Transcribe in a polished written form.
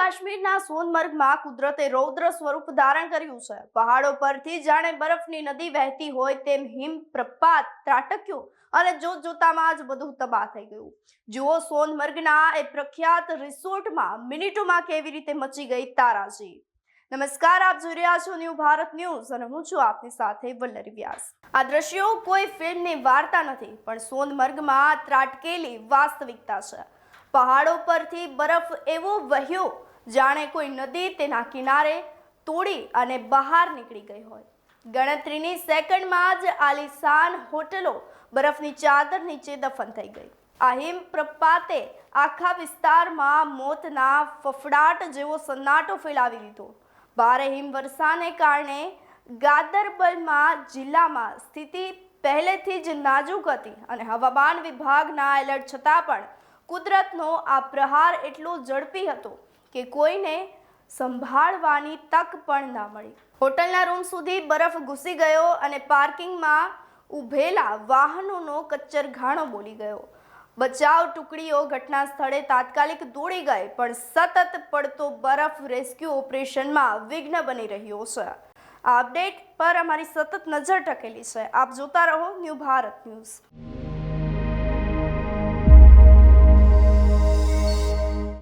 કાશ્મીરના સોનમર્ગમાં કુદરતે રૌદ્ર સ્વરૂપ ધારણ કર્યું છે। પહાડો પરથી જાણે બરફની નદી વહેતી હોય તેમ હિમપ્રપાત ત્રાટક્યો અને જોતજોતામાં જ બધું તબાહ થઈ ગયું। જુઓ સોનમર્ગના એ પ્રખ્યાત રિસોર્ટમાં મિનિટોમાં કેવી રીતે મચી ગઈ તારાજી। નમસ્કાર, આપ જોઈ રહ્યા છો ન્યૂ ભારત ન્યૂઝ અને હું છું આપની સાથે વલ્લરી વ્યાસ। આ દ્રશ્યો કોઈ ફિલ્મની વાર્તા નથી, પણ સોનમર્ગમાં ત્રાટકેલી વાસ્તવિકતા છે। પહાડો પરથી બરફ એવો વહ્યો જાણે કોઈ નદી તેના કિનારે તોડી અને બહાર નીકળી ગઈ હોય। ગણતરીની સેકન્ડમાં જ આલીશાન હોટલો બરફની ચાદર નીચે દફન થઈ ગઈ। આ હિમપ્રપાતે આખા વિસ્તારમાં મોતના ફફડાટ જેવો સન્નાટો ફેલાવી દીધો। ભારે હિમવર્ષાને કારણે ગાદરબલમાં જિલ્લામાં સ્થિતિ પહેલેથી જ નાજુક હતી અને હવામાન વિભાગના એલર્ટ છતાં પણ કુદરતનો આ પ્રહાર એટલો ઝડપી હતો કે કોઈને સંભાળવાની તક પણ ના મળી। હોટલના રૂમ સુધી બરફ ઘૂસી ગયો અને પાર્કિંગમાં ઊભેલા વાહનોનો કચ્ચરઘાણો બોલી ગયો। બચાવ ટુકડીઓ ઘટના સ્થળે તાત્કાલિક દોડી ગઈ, પણ સતત પડતો બરફ રેસ્ક્યુ ઓપરેશનમાં વિઘ્ન બની રહ્યો છે। આ અપડેટ પર અમારી સતત નજર ટકેલી છે। આપ જોતા રહો ન્યૂ ભારત ન્યૂઝ।